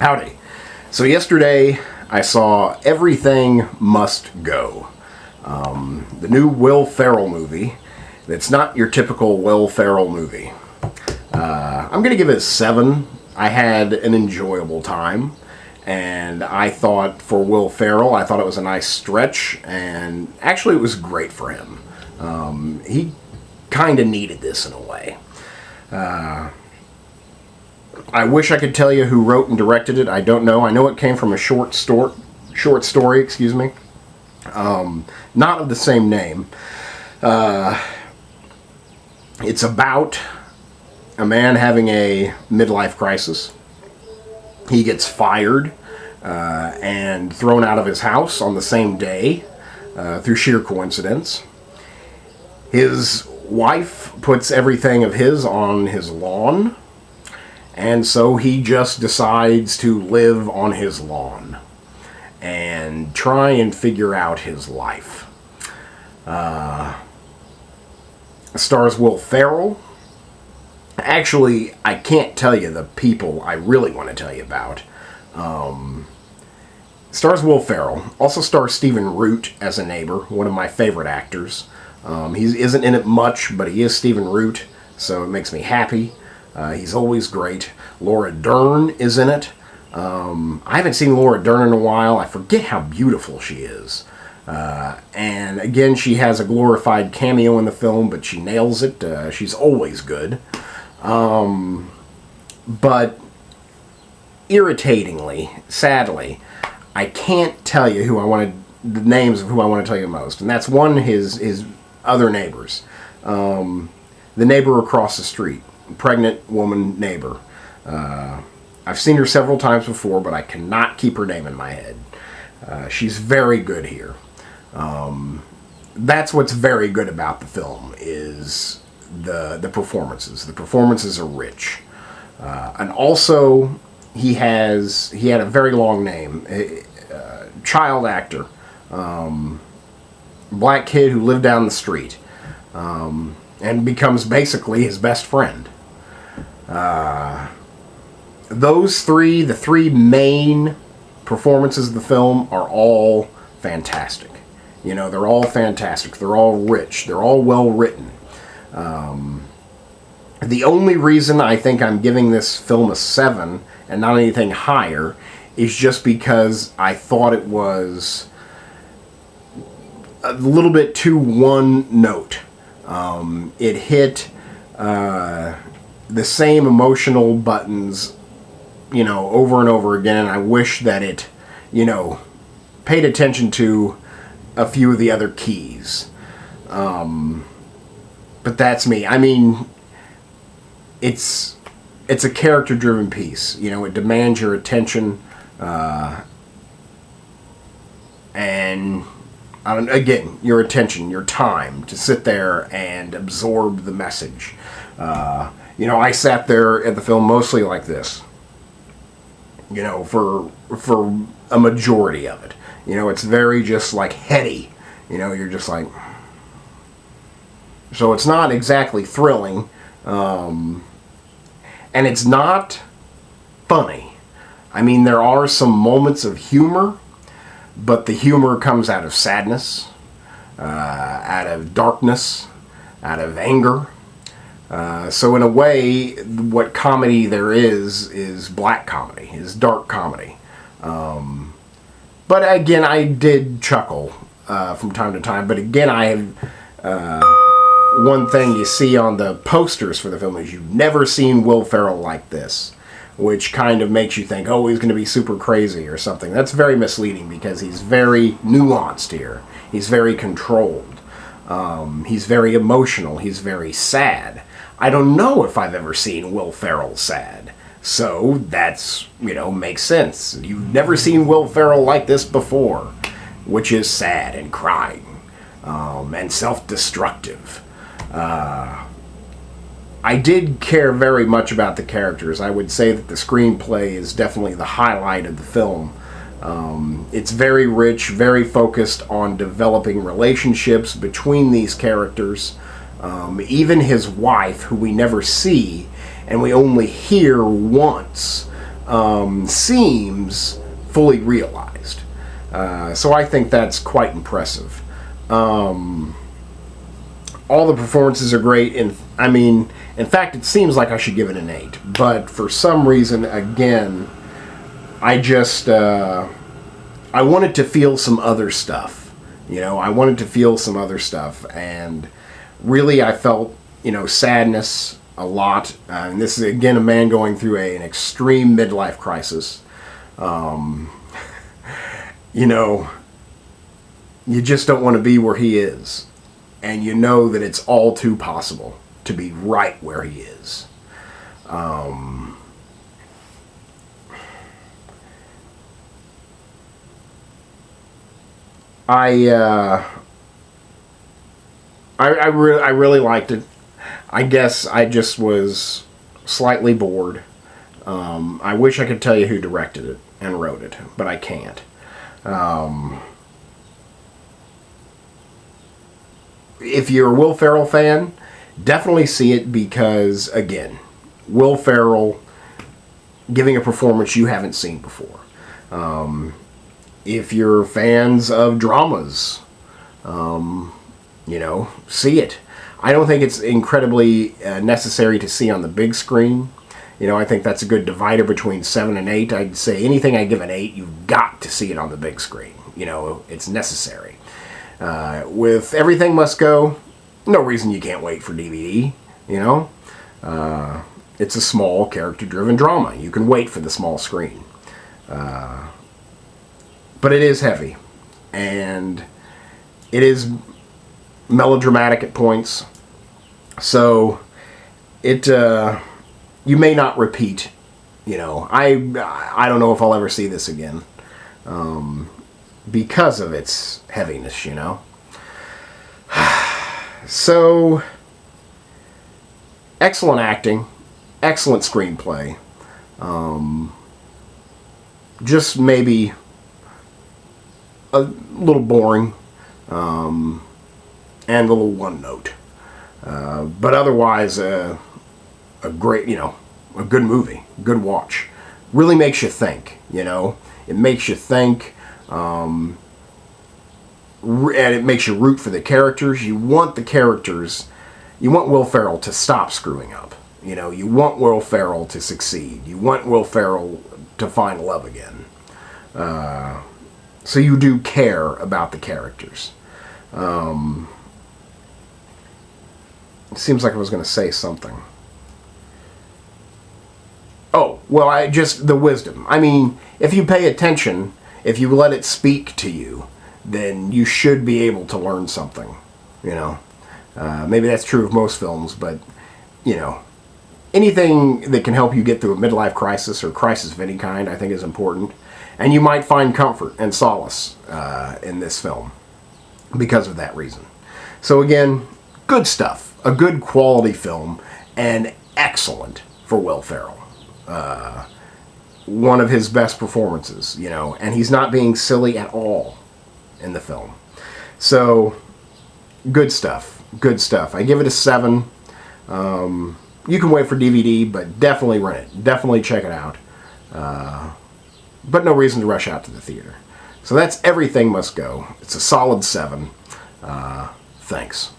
Howdy. So yesterday I saw Everything Must Go. The new Will Ferrell movie. It's not your typical Will Ferrell movie. I'm going to give it a 7. I had an enjoyable time. And I thought for Will Ferrell, I thought it was a nice stretch. And actually it was great for him. He kind of needed this in a way. I wish I could tell you who wrote and directed it. I don't know. I know it came from a short story, excuse me. Not of the same name. It's about a man having a midlife crisis. He gets fired and thrown out of his house on the same day through sheer coincidence. His wife puts everything of his on his lawn. And so he just decides to live on his lawn and try and figure out his life. Stars Will Ferrell. Actually, I can't tell you the people I really want to tell you about. Stars Will Ferrell. Also stars Stephen Root as a neighbor, one of my favorite actors. He isn't in it much, but he is Stephen Root, so it makes me happy. He's always great. Laura Dern is in it. I haven't seen Laura Dern in a while. I forget how beautiful she is. And again, she has a glorified cameo in the film, but she nails it. She's always good. But irritatingly, sadly, I can't tell you the names of who I want to tell you most. And that's one, his other neighbors. The neighbor across the street. Pregnant woman neighbor. I've seen her several times before, but I cannot keep her name in my head. She's very good here. That's what's very good about the film is the performances. The performances are rich. And also, he had a very long name. Child actor. Black kid who lived down the street. And becomes basically his best friend. Those the three main performances of the film are all fantastic. You know, they're all fantastic. They're all rich. They're all well written. The only reason I think I'm giving this film a 7 and not anything higher is just because I thought it was a little bit too one note. It hit the same emotional buttons, you know, over and over again, and I wish that it, you know, paid attention to a few of the other keys. But that's me. I mean, it's a character-driven piece. You know, it demands your attention, and again, your attention, your time to sit there and absorb the message. You know, I sat there at the film mostly like this. You know, for a majority of it. You know, it's very just like heady. You know, you're just like... So it's not exactly thrilling. And it's not funny. I mean, there are some moments of humor, but the humor comes out of sadness, out of darkness, out of anger. So in a way, what comedy there is black comedy, is dark comedy. But again, I did chuckle from time to time. But again, I have... one thing you see on the posters for the film is you've never seen Will Ferrell like this, which kind of makes you think, oh, he's going to be super crazy or something. That's very misleading because he's very nuanced here. He's very controlled. He's very emotional. He's very sad. I don't know if I've ever seen Will Ferrell sad. So that's, you know, makes sense. You've never seen Will Ferrell like this before, which is sad and crying and self-destructive. I did care very much about the characters. I would say that the screenplay is definitely the highlight of the film. It's very rich, very focused on developing relationships between these characters. Even his wife, who we never see, and we only hear once, seems fully realized. So I think that's quite impressive. All the performances are great, and I mean, in fact, it seems like I should give it an 8. But for some reason, again, I just I wanted to feel some other stuff. I wanted to feel some other stuff, and really, I felt sadness a lot. And this is again a man going through an extreme midlife crisis. You just don't want to be where he is. And you know that it's all too possible to be right where he is. I really liked it. I guess I just was slightly bored. I wish I could tell you who directed it and wrote it, but I can't. If you're a Will Ferrell fan, definitely see it because, again, Will Ferrell giving a performance you haven't seen before. If you're fans of dramas, see it. I don't think it's incredibly necessary to see on the big screen. I think that's a good divider between 7 and 8. I'd say anything I give an 8, you've got to see it on the big screen. It's necessary. With Everything Must Go, no reason you can't wait for DVD, it's a small, character-driven drama. You can wait for the small screen. But it is heavy, and it is melodramatic at points. So, you may not repeat, I don't know if I'll ever see this again. Because of its heaviness, So, excellent acting, excellent screenplay. Just maybe a little boring, and a little one note. But otherwise, a great, a good movie, good watch. Really makes you think, It makes you think. And it makes you root for the characters. You want the characters, you want Will Ferrell to stop screwing up. You want Will Ferrell to succeed. You want Will Ferrell to find love again. So you do care about the characters. It seems like I was going to say something. Oh, well, the wisdom. I mean, if you pay attention, if you let it speak to you, then you should be able to learn something, Maybe that's true of most films, but, anything that can help you get through a midlife crisis or crisis of any kind, I think is important. And you might find comfort and solace in this film because of that reason. So again, good stuff. A good quality film, and excellent for Will Ferrell. One of his best performances, and he's not being silly at all in the film. So, good stuff. Good stuff. I give it a 7. You can wait for DVD, but definitely rent it. Definitely check it out. But no reason to rush out to the theater. So that's Everything Must Go. It's a solid 7. Thanks.